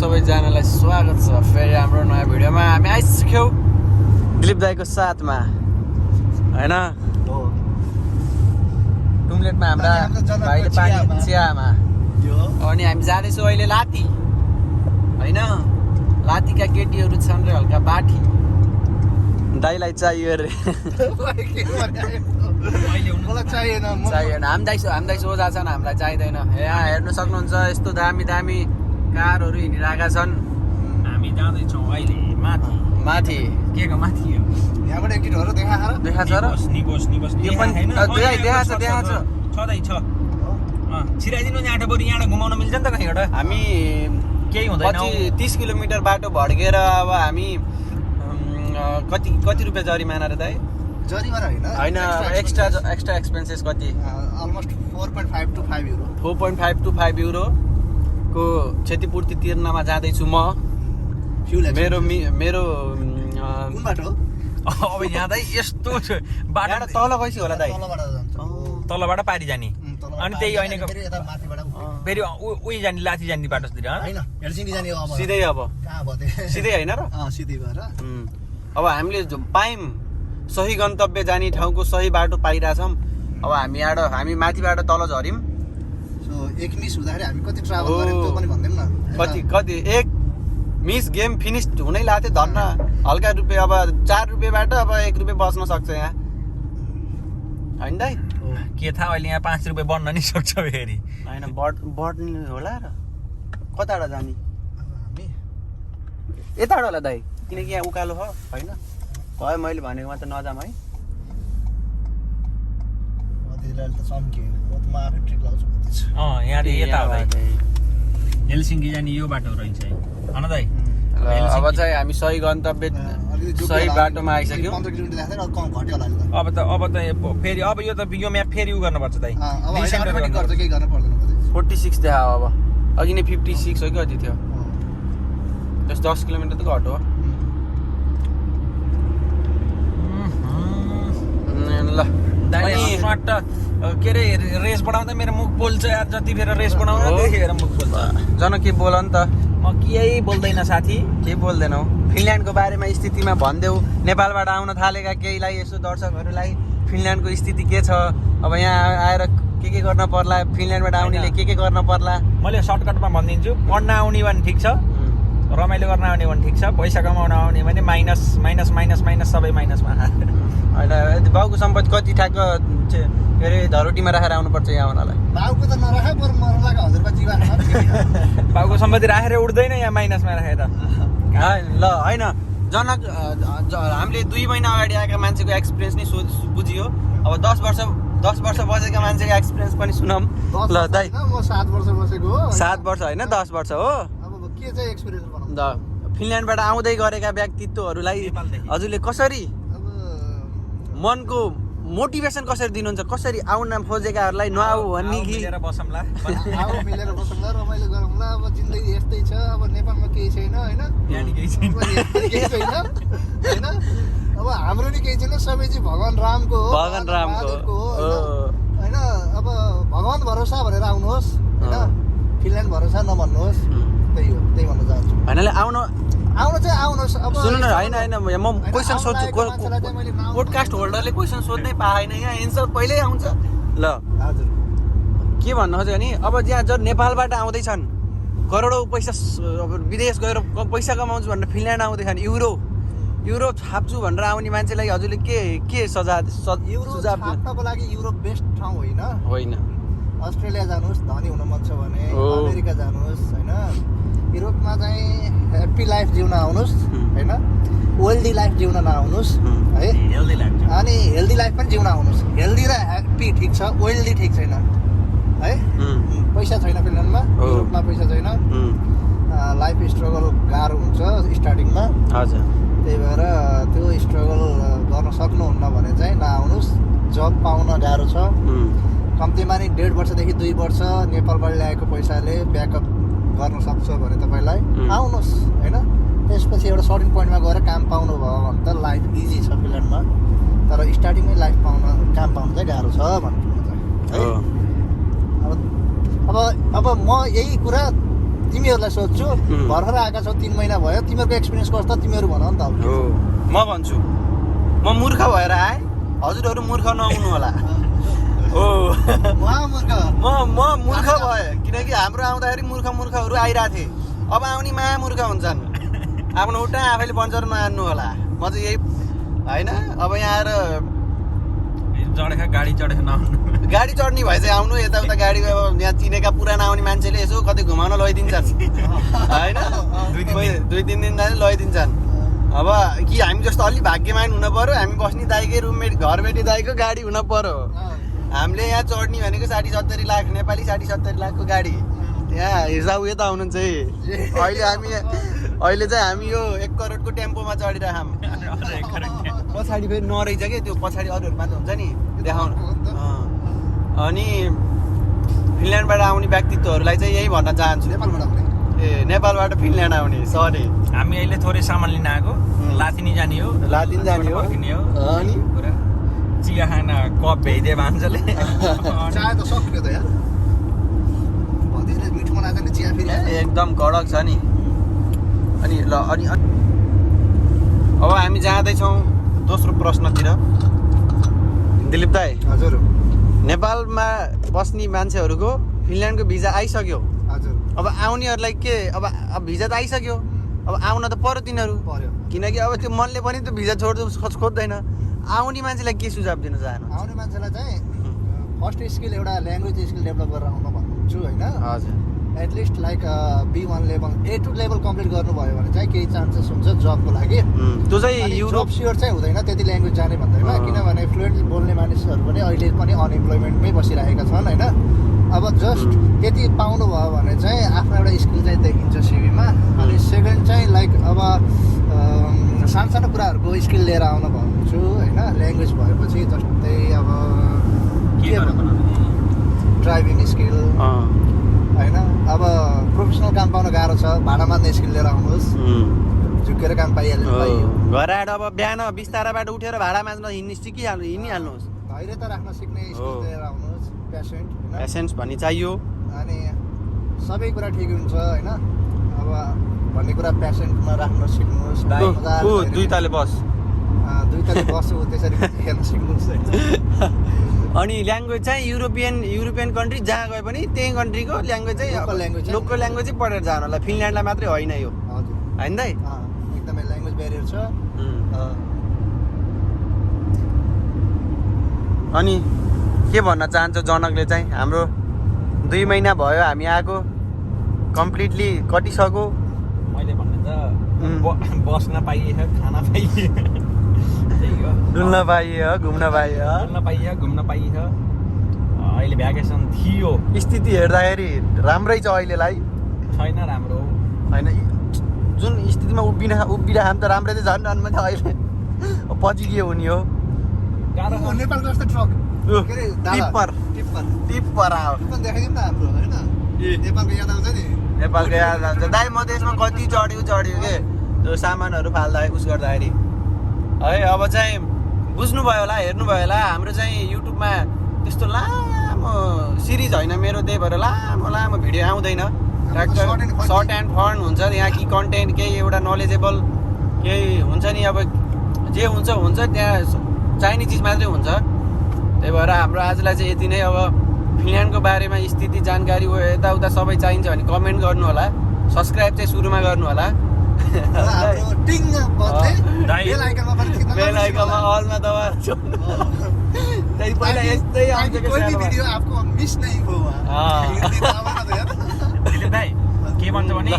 सबैजनालाई स्वागत छ फेरि हाम्रो नयाँ भिडियोमा। हामी आइसक्यौँ दिलीप दाईको साथमा हैन, टुम्लेटमा हाम्रा भाइले पानी चियामा। अनि हामी जाँदैछौँ अहिले लाती हैन। लातीका केटीहरू छन् रे हल्का बाठी, दाईलाई चाहियो रे। चाहिएन, हामी दाइ सोझा छन्, हामीलाई चाहिँदैन। यहाँ हेर्नु सक्नुहुन्छ यस्तो दामी दामी कारहरू हिँडिरहेका छन्। हामी जाँदैछौँ अहिले माथि माथि के को माथि हो यहाँबाट एकटिटहरू देखा छ र निकोस यो पनि देखा छ छँदै छ। छिराइदिनु नि आँटा, बरु यहाँबाट घुमाउन मिल्छ नि त कहीँबाट। हामी केही हुँदैन। 30 किलोमिटर बाटो भड्केर अब हामी कति रुपियाँ जरिमाना र दाइ? जरिमाना होइन, एक्स्ट्रा एक्सपेन्सेस कति? Almost 4.5 to 5 euro 4.5 to 5 euro को क्षतिपूर्ति तिर्नमा जाँदैछु म। मेरो कुन बाटो? अब यहाँ दाइ यस्तो बाटो तल कैसे होला दाइ? तलबाट पारी जाने अनि त्यही ऐनेको फेरि उही जाने लाथी जाने बाटोतिर हैन, हेलसिङ्की जाने अब सिधै। अब कहाँ भयो सिधै हैन र? सिधै भएर अब हामीले पायौँ सही गन्तव्य जाने ठाउँको सही बाटो पाइरहेछौँ। अब हामी माथिबाट तल झऱ्यौँ। सो एक मिस हुँदाखेरि हामी कति ट्राभल गरेँ त्यो पनि भन्दैम न। कति एक मिस गेम फिनिस हुनै लाग्थ्यो। धन्न हल्का रुपियाँ, अब 4 रुपियाँबाट अब 1 रुपियाँ बच्न सक्छ यहाँ होइन दाइ? के थाहा, अहिले यहाँ 5 रुपियाँ बढ्न नि सक्छ फेरि। होइन बढ्ने होला र। कताबाट जाने? हामी यताबाट होला दाइ, किनकि यहाँ उकालो हो होइन? भयो, मैले भनेकोमा त नजाम है। त्यतिलाई त चम्क्यो, म आफै ट्रिक लाउँछु। यहाँदेखि यता हो दाइ, हेलसिङ्की जाने यो बाटो रहेछ है हन दाइ। अब चाहिँ हामी सही गन्तव्य सही बाटोमा आइसक्यौँ। 15 किलोमिटर लाग्दैन, अलिक कम घट्यो होला अहिले त। अब त फेरि अब यो म्याप फेरि उ गर्नुपर्छ दाइ। अब अटोमेटिक गर्छ, केही गर्न पर्दैन। 46 देखायो अब, अघि नै 56 हो कि कति थियो। त्यस 10 किलोमिटर त घट्यो। ल के अरे रेस बढाउँदा मेरो मुख बोल्छ यार। जति फेर रेस बढाउँदा त्यतिखेर मुख बोल्छ। जन के बोल नि त? म केही बोल्दैन साथी। के बोल्दैनौ? फिनल्यान्डको बारेमा स्थितिमा भनिदेऊ। नेपालबाट आउन थालेका केहीलाई, यसो दर्शकहरूलाई फिनल्यान्डको स्थिति के छ, अब यहाँ आएर के गर्न पर्ला, फिनल्यान्डबाट आउनेले के गर्न पर्ला। मैले सर्टकटमा भनिदिन्छु। पढ्न आउने भने ठिक छ, रमाइलो गर्न आउने भने ठिक छ, पैसा कमाउन आउने भने माइनस माइनस माइनस माइनस सबै माइनसमा। होइन, बाउको सम्पत्ति कति ठ्याक्क के अरे धरोटीमा राखेर आउनुपर्छ यहाँ आउनलाई। बाउको त नराखे, बरु मरलाको 1000 रुपैयाँ जीवन छ। बाउको सम्पत्ति राखेर उठ्दैन यहाँ माइनसमा राखेर। ल होइन, जनक हामीले 2 महिना अगाडि आएका मान्छेको एक्सपिरियन्स नै बुझियो। अब 10 वर्ष बसेका मान्छेको एक्सपिरियन्स पनि सुनौँ। ल दाइ, म 7 वर्ष बसेको हो। 7 वर्ष होइन, 10 वर्ष हो। अब के चाहिँ एक्सपिरियन्स बनाउँ? फिनल्यान्डबाट आउँदै गरेका व्यक्तित्वहरूलाई हजुरले कसरी मनको मोटिभेसन कसरी दिनुहुन्छ? कसरी आउन खोजेकाहरूलाई नआऊ भन्ने कि मिलेर बसौँला, मिलेर बसौँला, रमाइलो गरौँला। अब जिन्दगी यस्तै छ, अब नेपालमा केही छैन होइन, केही छैन होइन। अब हाम्रो नि केही छैन, सबै चाहिँ भगवान रामको हो, भगवान रामको होइन। अब भगवान भरोसा भनेर आउनुहोस् होइन, फिनल्यान्ड भरोसा नभन्नुहोस्। त्यही हो, त्यही भन्न चाहन्छु। होइन आउनु चाहिँ आउनुहोस्। अब सुन्नु न, होइन म क्वेसन सोध्छु। पोडकास्ट होल्डरले क्वेसन सोध्नै पाएन, यहाँ एन्सर पहिल्यै आउँछ। ल हजुर, के भन्नु खोज्यो भने, अब जहाँ नेपालबाट आउँदैछन् करोडौँ पैसा, विदेश गएर पैसा कमाउँछु भनेर फिनल्यान्ड आउँदैछन्, युरो छाप्छु भनेर आउने मान्छेलाई हजुरले के सुझाव छाप्नको लागि युरोप बेस्ट ठाउँ होइन। अस्ट्रेलिया जानुहोस्, धनी हुन मन छ भने, अमेरिका जानुहोस् होइन। युरोपमा चाहिँ ह्याप्पी लाइफ जिउन आउनुहोस् होइन, वेल्दी लाइफ जिउन नआउनुहोस् है। अनि हेल्दी लाइफ पनि जिउन आउनुहोस्। हेल्दी र ह्याप्पी ठिक छ, वेल्दी ठिक छैन है। पैसा छैन फिनल्यान्डमा, युरोपमा पैसा छैन। लाइफ स्ट्रगल गाह्रो हुन्छ स्टार्टिङमा। हजुर, त्यही भएर त्यो स्ट्रगल गर्न सक्नुहुन्न भने चाहिँ नआउनुहोस्। जब पाउन गाह्रो छ। कम्तीमा नि 1.5 वर्षदेखि 2 वर्ष नेपालबाट ल्याएको पैसाले ब्याकअप गर्न सक्छ भने तपाईँलाई आउनुहोस् होइन। त्यसपछि एउटा सर्टिङ पोइन्टमा गएर काम पाउनु भयो भने त लाइफ इजी छ फिनल्यान्डमा। तर स्टार्टिङमै काम पाउनु चाहिँ गाह्रो छ भन्नु है। अब म यही कुरा तिमीहरूलाई सोध्छु भर्खर आएका छौ 3 महिना भयो तिमीहरूको एक्सपिरियन्स कस्तो तिमीहरू भन नि त अब हो म भन्छु म मूर्ख भएर आएँ हजुरहरू मूर्ख नहुनु होला हो म मूर्ख भएँ किनकि हाम्रो आउँदाखेरि मूर्खहरू आइरहेको थिए अब आउने महामूर्ख हुन्छन् आफ्नो उठा आफैले बन्चर नहान्नु होला म चाहिँ यही होइन अब यहाँ आएर चढेका गाडी चढेको नआउनु गाडी चढ्ने भए चाहिँ आउनु यताउता गाडी अब यहाँ चिनेका पुरानो आउने मान्छेले यसो कतै घुमाउन लैदिन्छन् होइन 2-3 दिन जाने लैदिन्छन् अब कि हामी जस्तो अलि भाग्यमान हुन पर्यो हामी बस्ने दाइकै रुममेट घरबेटी दाइको गाडी हुन पर्यो हामीले यहाँ चढ्ने भनेको 60-70 लाख नेपाली 60-70 लाखको गाडी यहाँ हिजो यता हुनुहुन्छ अहिले चाहिँ हामी यो 1 करोडको टेम्पोमा चढिरहेछौँ पछाडि फेरि नरहेछ क्या त्यो पछाडि अरूहरू मात्र हुन्छ नि देखाउनु अनि फिनल्यान्डबाट आउने व्यक्तित्वहरूलाई चाहिँ यही भन्न चाहन्छु नेपालबाट फिनल्यान्ड आउने सरी हामी अहिले थोरै सामान लिन आएको लातिनी जाने हो फर्किने हो अनि पुरा चिया खान कप भ्याइदियो भान्जले चाय त सक्यो त यार भतिजले मिठो बनाएको नि चिया फेरि एकदम कडक छ नि अनि ल अनि अब हामी जाँदैछौँ दोस्रो प्रश्नतिर दिलीप दाइ हजुर नेपालमा बस्ने मान्छेहरूको फिनल्यान्डको भिजा आइसक्यो हजुर अब आउनेहरूलाई के अब भिजा त आइसक्यो अब आउन त पर्यो तिनीहरू पर्यो किनकि अब त्यो मनले पनि त्यो भिजा खोज्दैन आउने मान्छेलाई के सुझाव दिन चाहनु आउने मान्छेलाई चाहिँ फर्स्ट स्किल एउटा ल्याङ्ग्वेज स्किल डेभलप गरेर आउन भन्छु होइन हजुर at least like B1 level A2 level complete गर्नुभयो भने चाहिँ केही चान्सेस हुन्छ जबको लागि त्यो चाहिँ युरोप स्योर चाहिँ हुँदैन त्यति ल्याङ्ग्वेज जाने भन्दैमा किनभने फ्लुएन्ट बोल्ने मानिसहरू पनि अहिले पनि अनइम्प्लोइमेन्टमै बसिरहेका छन् होइन अब जस्ट त्यति पाउनुभयो भने चाहिँ आफ्नो एउटा स्किल चाहिँ देखिन्छ सिभीमा अनि सेकेन्ड चाहिँ लाइक अब सानो कुराहरूको स्किल लिएर आउन भन्छु होइन ल्याङ्ग्वेज भएपछि जस्तै अब के ड्राइभिङ स्किल होइन अब प्रोफेसनल काम पाउन गाह्रो छ भाडा मान्ने स्किल लिएर आउनुहोस् झुकेर काम पाइहाल्नु घर आएर अब बिहान बिस्ताराबाट उठेर भाडा माझ्न हिँडिहाल्नुहोस् धैर्यता राख्न सिक्ने स्किल लिएर आउनुहोस् पेसेन्स भन्ने चाहियो अनि सबै कुरा ठिक हुन्छ होइन अब भन्ने कुरा पेसेन्टमा राख्न सिक्नुहोस् दुई ताले बस त्यसरी हेर्न सिक्नुहोस् अनि ल्याङ्ग्वेज चाहिँ युरोपियन कन्ट्री जहाँ गए पनि त्यही कन्ट्रीको ल्याङ्ग्वेज चाहिँ लोकल ल्याङ्ग्वेज चाहिँ पढेर जानु होला फिनल्यान्डलाई मात्रै होइन यो होइन दाइ एकदमै ल्याङ्ग्वेज ब्यारियर छ अनि के भन्न चाहन्छ जनकले चाहिँ हाम्रो 2 महिना भयो हामी आएको कम्प्लिटली कटिसक्यो मैले भन्ने त बस्न पाइए खाना पाइए डुल्न पाइयो घुम्न पाइयो अहिले भ्याकेसन थियो स्थिति हेर्दाखेरि राम्रै छ अहिलेलाई छैन राम्रो होइन जुन स्थितिमा उभिरहेको त राम्रै चाहिँ झन् झन् अहिले पछि के हुने हो नेपालको जस्तो ट्रक टिप्पर देखाइदिउँ न हाम्रो होइन नेपालको याद आउँछ नि नेपालको याद आउँछ दाइ म त्यसमा कति चढ्यो के त्यो सामानहरू फाल्दाखेरि उस गर्दाखेरि है अब चाहिँ बुझ्नुभयो होला हेर्नुभयो होला हाम्रो चाहिँ युट्युबमा त्यस्तो लामो सिरिज होइन मेरो त्यही भएर लामो भिडियो आउँदैन सर्ट एन्ड फन हुन्छ यहाँ कि कन्टेन्ट केही एउटा नलेजेबल केही हुन्छ नि अब जे हुन्छ त्यहाँ चाहिने चिज मात्रै हुन्छ त्यही भएर हाम्रो आजलाई चाहिँ यति नै अब फिनल्यान्डको बारेमा स्थिति जानकारी यताउता सबै चाहिन्छ भने कमेन्ट गर्नु होला सब्सक्राइब चाहिँ सुरुमा गर्नु होला बेल आइकनमा अलमा दबाएर पहिला यस्तै आउँछ के भन्छ भने